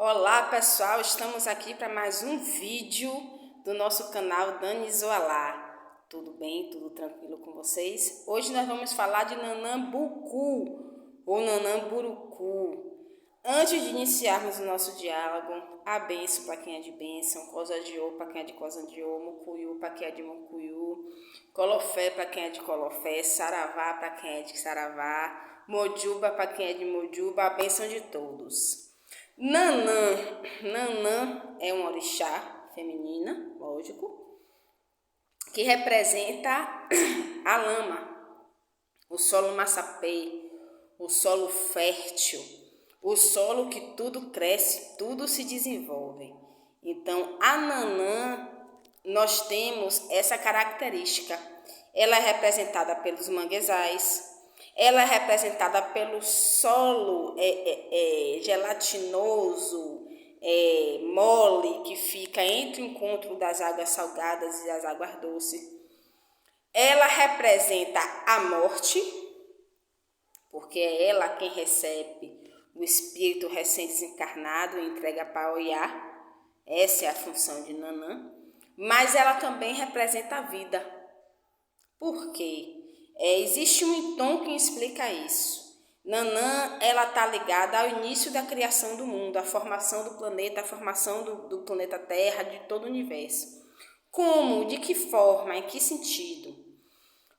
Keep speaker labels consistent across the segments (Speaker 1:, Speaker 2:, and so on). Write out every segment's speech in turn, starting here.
Speaker 1: Olá pessoal, estamos aqui para mais um vídeo do nosso canal Dani Zoalá. Tudo bem? Tudo tranquilo com vocês? Hoje nós vamos falar de Nanambucu ou Nanamburucu. Antes de iniciarmos o nosso diálogo, a bênção para quem é de bênção, Cosa de O para quem é de Cosa de O, Mucuyu para quem é de Mucuyu, Colofé para quem é de Colofé, Saravá para quem é de Saravá, Mojuba para quem é de Mojuba, a bênção de todos. Nanã é uma orixá feminina, lógico, que representa a lama, o solo massapê, o solo fértil, o solo que tudo cresce, tudo se desenvolve. Então, a Nanã, nós temos essa característica. Ela é representada pelos manguezais, ela é representada pelo solo gelatinoso, mole, que fica entre o encontro das águas salgadas e as águas doces. Ela representa a morte, porque é ela quem recebe o espírito recém-desencarnado e entrega para Oiá. Essa é a função de Nanã. Mas ela também representa a vida. Por quê? Existe um entom que explica isso. Nanã, ela está ligada ao início da criação do mundo, à formação do planeta, à formação do planeta Terra, de todo o universo. Como? De que forma? Em que sentido?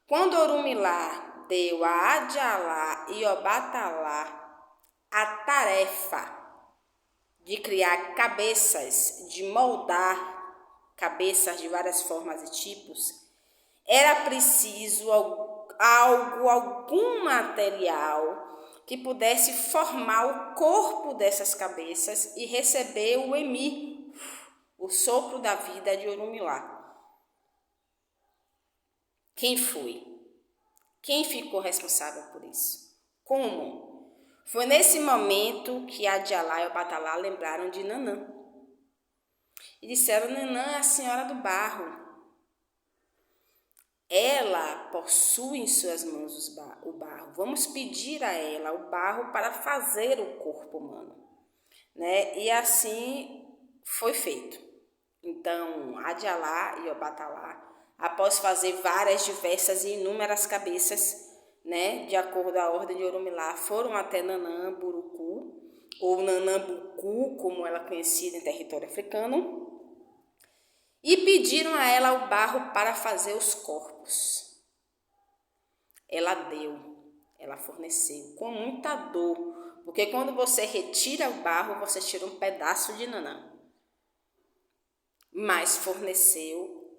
Speaker 1: Quando Orumilá deu a Adjalá e Obatalá a tarefa de criar cabeças, de moldar cabeças de várias formas e tipos, era preciso algum material que pudesse formar o corpo dessas cabeças e receber o Emi, o sopro da vida de Orumilá. Quem foi? Quem ficou responsável por isso? Como? Foi nesse momento que Adjalá e Obatalá lembraram de Nanã. E disseram: Nanã é a senhora do barro. Ela possui em suas mãos o barro. Vamos pedir a ela o barro para fazer o corpo humano. Né? E assim foi feito. Então, Adjalá e Obatalá, após fazer várias, diversas e inúmeras cabeças, né, de acordo à ordem de Orumilá, foram até Nanamburucu, ou Nanambucu, como ela é conhecida em território africano, e pediram a ela o barro para fazer os corpos. Ela deu, ela forneceu, com muita dor, porque quando você retira o barro, você tira um pedaço de Nanã. Mas forneceu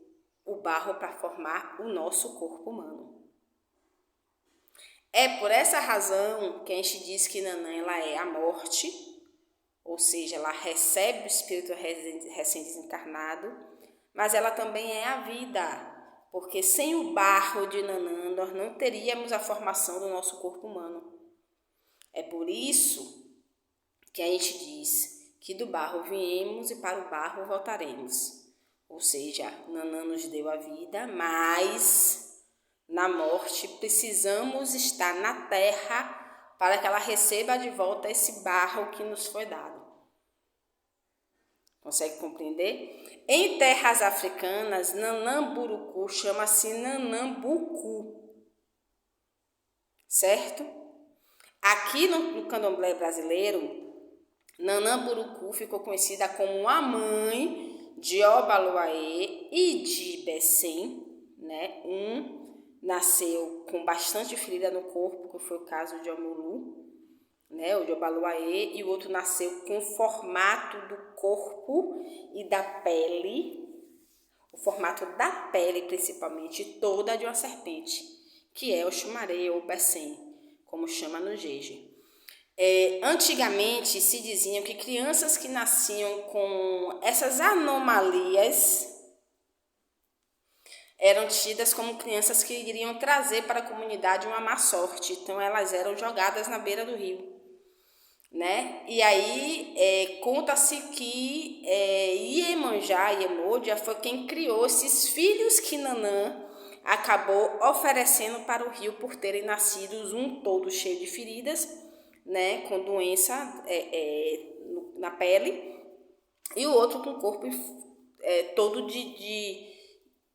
Speaker 1: o barro para formar o nosso corpo humano. É por essa razão que a gente diz que Nanã ela é a morte, ou seja, ela recebe o espírito recém-desencarnado, mas ela também é a vida, porque sem o barro de Nanã nós não teríamos a formação do nosso corpo humano. É por isso que a gente diz que do barro viemos e para o barro voltaremos. Ou seja, Nanã nos deu a vida, mas na morte precisamos estar na terra para que ela receba de volta esse barro que nos foi dado. Consegue compreender? Em terras africanas, Nanamburucu chama-se Nanambucu. Certo? Aqui no candomblé brasileiro, Nanamburucu ficou conhecida como a mãe de Obaloaê e de Bessem, né? Nasceu com bastante ferida no corpo, que foi o caso de Omulu, né, o de Obaloaê, e o outro nasceu com o formato do corpo e da pele, o formato da pele principalmente, toda de uma serpente, que é o Xumaré ou Bessem, como chama no Jeje. Antigamente se diziam que crianças que nasciam com essas anomalias eram tidas como crianças que iriam trazer para a comunidade uma má sorte. Então, elas eram jogadas na beira do rio, né? E aí, conta-se que Iemanjá, Iemodia, foi quem criou esses filhos que Nanã acabou oferecendo para o rio por terem nascido um todo cheio de feridas, né, com doença na pele, e o outro com o corpo todo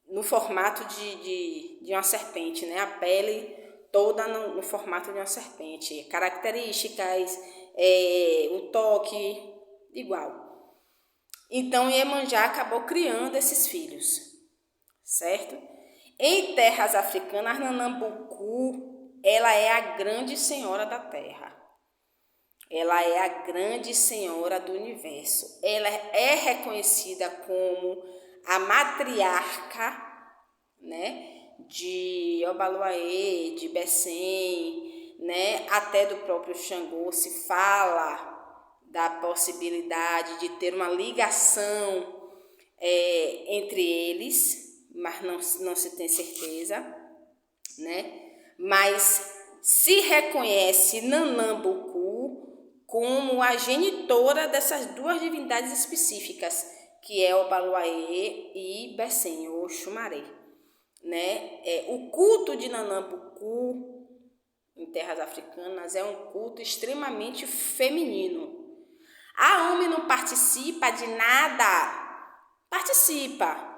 Speaker 1: no formato de uma serpente, né, a pele toda no formato de uma serpente, características, o toque igual. Então Iemanjá acabou criando esses filhos, certo? Em terras africanas, Nanambucu, ela é a grande senhora da terra. Ela é a grande senhora do universo. Ela é reconhecida como a matriarca, né, de Obaloaê, de Bessem, né, até do próprio Xangô se fala da possibilidade de ter uma ligação entre eles, mas não se tem certeza, né? Mas se reconhece Nanambucu como a genitora dessas duas divindades específicas, que é Obaloaê e Bessem, ou Xumaré, né? O culto de Nanambucu em terras africanas é um culto extremamente feminino. A homem não participa de nada, participa,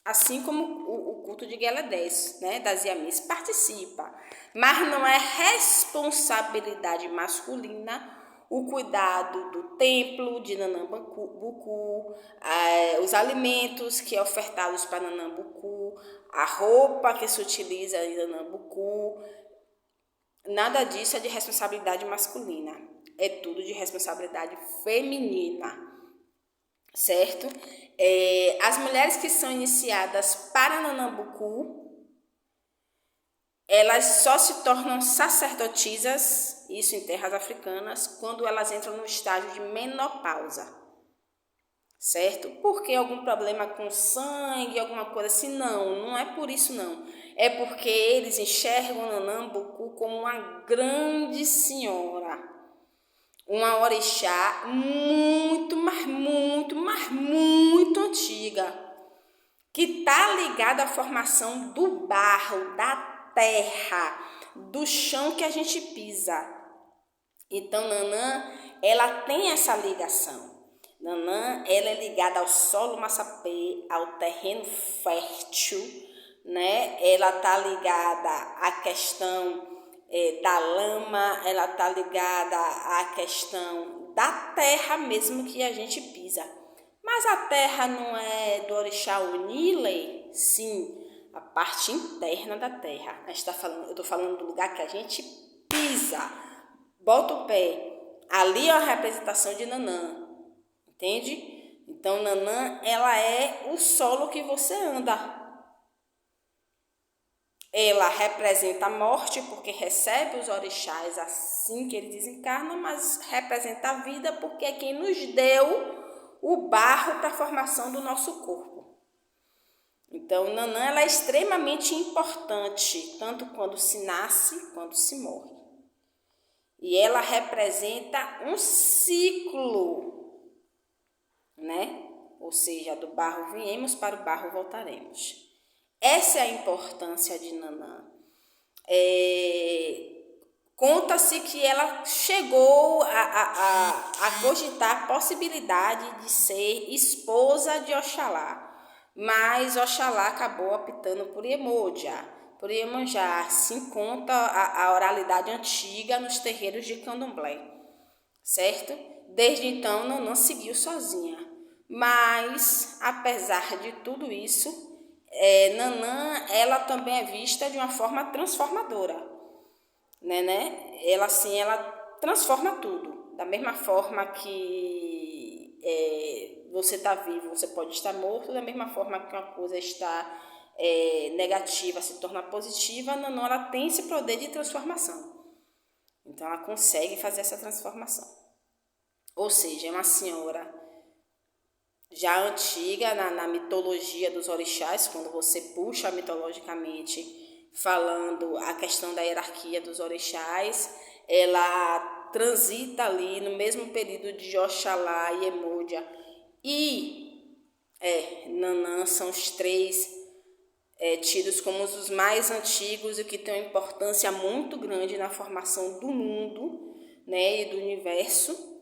Speaker 1: assim como o culto de Gueledés, né, das Iamis, participa, mas não é responsabilidade masculina o cuidado do templo de Nanambucu, os alimentos que é ofertados para Nanambucu, a roupa que se utiliza em Nanambucu. Nada disso é de responsabilidade masculina, é tudo de responsabilidade feminina, certo? As mulheres que são iniciadas para Nanambucu, elas só se tornam sacerdotisas, isso em terras africanas, quando elas entram no estágio de menopausa, certo? Porque algum problema com sangue, alguma coisa assim? Não é por isso não. É porque eles enxergam Nanambucu como uma grande senhora, uma orixá muito, mas muito antiga, que está ligada à formação do barro, da terra, do chão que a gente pisa. Então Nanã, ela tem essa ligação. Nanã, ela é ligada ao solo massapê, ao terreno fértil, né? Ela tá ligada à questão da lama, ela tá ligada à questão da terra mesmo que a gente pisa. Mas a terra não é do orixá Onile? Sim, a parte interna da terra. Eu tô falando do lugar que a gente pisa, bota o pé. Ali é a representação de Nanã, entende? Então Nanã, ela é o solo que você anda. Ela representa a morte, porque recebe os orixás assim que eles desencarnam, mas representa a vida, porque é quem nos deu o barro para a formação do nosso corpo. Então, Nanã, ela é extremamente importante, tanto quando se nasce, quanto se morre. E ela representa um ciclo, né? Ou seja, do barro viemos, para o barro voltaremos. Essa é a importância de Nanã. Conta-se que ela chegou a cogitar a possibilidade de ser esposa de Oxalá, mas Oxalá acabou optando por Iemanjá. Assim conta a oralidade antiga nos terreiros de Candomblé, certo? Desde então, Nanã seguiu sozinha. Mas, apesar de tudo isso, Nanã, ela também é vista de uma forma transformadora, né? Ela transforma tudo. Da mesma forma que você está vivo, você pode estar morto, da mesma forma que uma coisa está negativa se torna positiva, a Nanã, ela tem esse poder de transformação. Então ela consegue fazer essa transformação. Ou seja, é uma senhora já antiga na mitologia dos orixás, quando você puxa mitologicamente falando a questão da hierarquia dos orixás, ela transita ali no mesmo período de Oxalá e Emôdia e Nanã, são os três tidos como os mais antigos e que têm uma importância muito grande na formação do mundo, né, e do universo.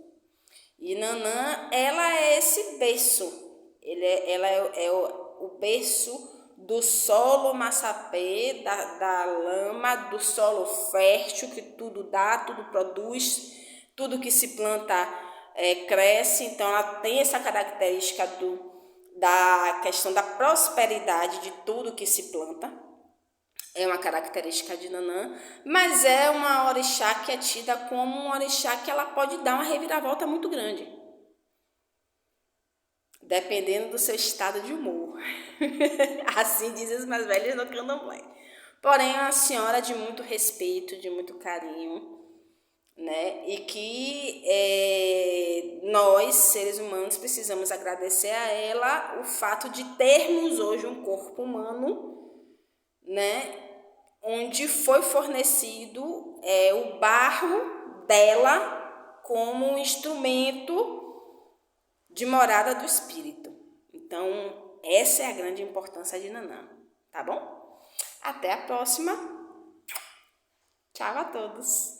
Speaker 1: E Nanã, ela é esse berço, ela é o berço do solo massapê, da lama, do solo fértil, que tudo dá, tudo produz, tudo que se planta cresce. Então, ela tem essa característica da questão da prosperidade de tudo que se planta. É uma característica de Nanã, mas é uma orixá que é tida como um orixá que ela pode dar uma reviravolta muito grande, dependendo do seu estado de humor. Assim dizem os mais velhos no candomblé. Porém, é uma senhora de muito respeito, de muito carinho, né? E que nós, seres humanos, precisamos agradecer a ela o fato de termos hoje um corpo humano, né? Onde foi fornecido o barro dela como um instrumento de morada do espírito. Então, essa é a grande importância de Nanã, tá bom? Até a próxima. Tchau a todos.